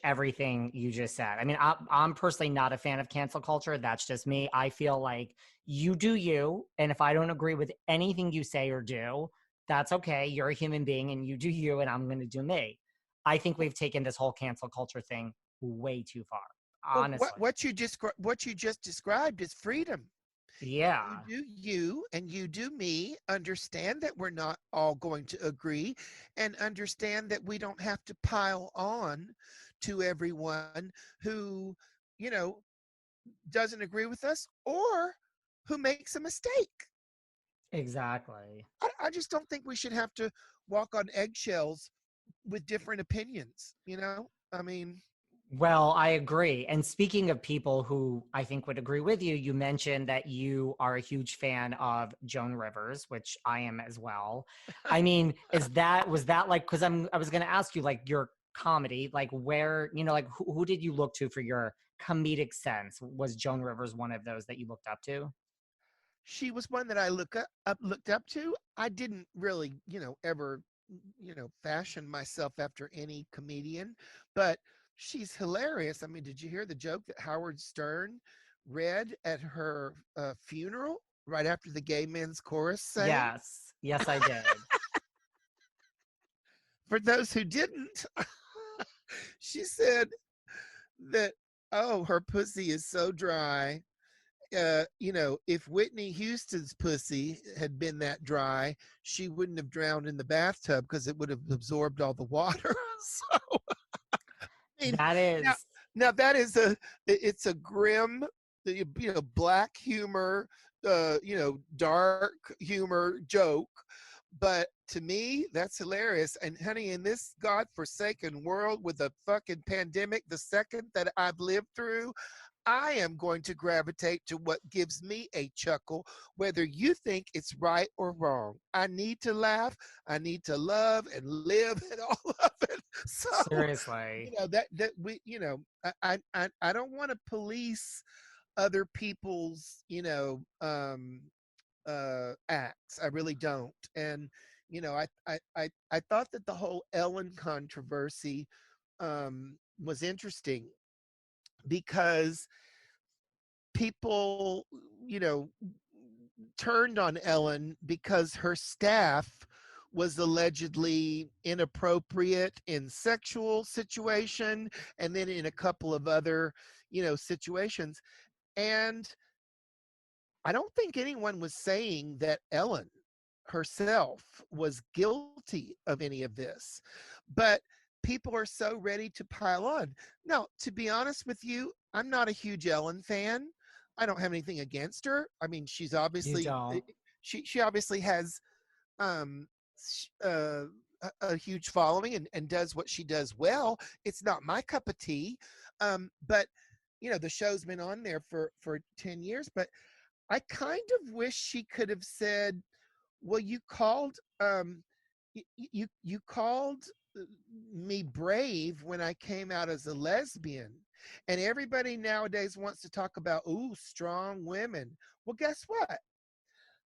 everything you just said. I mean, I'm personally not a fan of cancel culture. That's just me. I feel like you do you. And if I don't agree with anything you say or do, that's okay. You're a human being and you do you, and I'm going to do me. I think we've taken this whole cancel culture thing way too far, Well, honestly. what you just described is freedom. Yeah. You do you and you do me. Understand that we're not all going to agree, and understand that we don't have to pile on to everyone who, you know, doesn't agree with us or who makes a mistake. Exactly. I just don't think we should have to walk on eggshells with different opinions, you know? I mean, Well, I agree. And speaking of people who I think would agree with you, you mentioned that you are a huge fan of Joan Rivers, which I am as well. I mean, was that like, because I was going to ask you, like, your comedy, like, where, like, who did you look to for your comedic sense? Was Joan Rivers one of those that you looked up to? she was one that I looked up to. I didn't really, ever, fashion myself after any comedian, but she's hilarious. I mean, did you hear the joke that Howard Stern read at her funeral right after the gay men's chorus sang? Yes. Yes, I did. For those who didn't, she said that, oh, her pussy is so dry. If Whitney Houston's pussy had been that dry, she wouldn't have drowned in the bathtub because it would have absorbed all the water. So, I mean, That now, is. now that is it's a grim, black humor, dark humor joke. But to me, that's hilarious. And honey, in this godforsaken world with a fucking pandemic, the second that I've lived through, I am going to gravitate to what gives me a chuckle, whether you think it's right or wrong. I need to laugh. I need to love and live and all of it. So, Seriously. that we, I don't want to police other people's, acts. I really don't. And, I thought that the whole Ellen controversy was interesting because people, you know, turned on Ellen because her staff was allegedly inappropriate in sexual situation and then in a couple of other, situations. And I don't think anyone was saying that Ellen herself was guilty of any of this. But people are so ready to pile on. Now, to be honest with you, I'm not a huge Ellen fan. I don't have anything against her. I mean, she's You obviously don't. she obviously has um a huge following and does what she does well. It's not my cup of tea. But the show's been on there for 10 years, but I kind of wish she could have said, "Well, you called me brave when I came out as a lesbian, and everybody nowadays wants to talk about strong women. Well, guess what?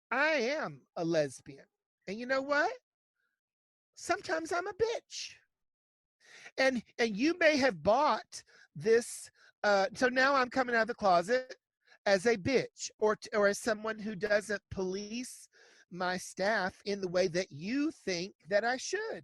I am a lesbian, and you know what? Sometimes I'm a bitch, and you may have bought this. So now I'm coming out of the closet as a bitch or as someone who doesn't police my staff in the way that you think that I should.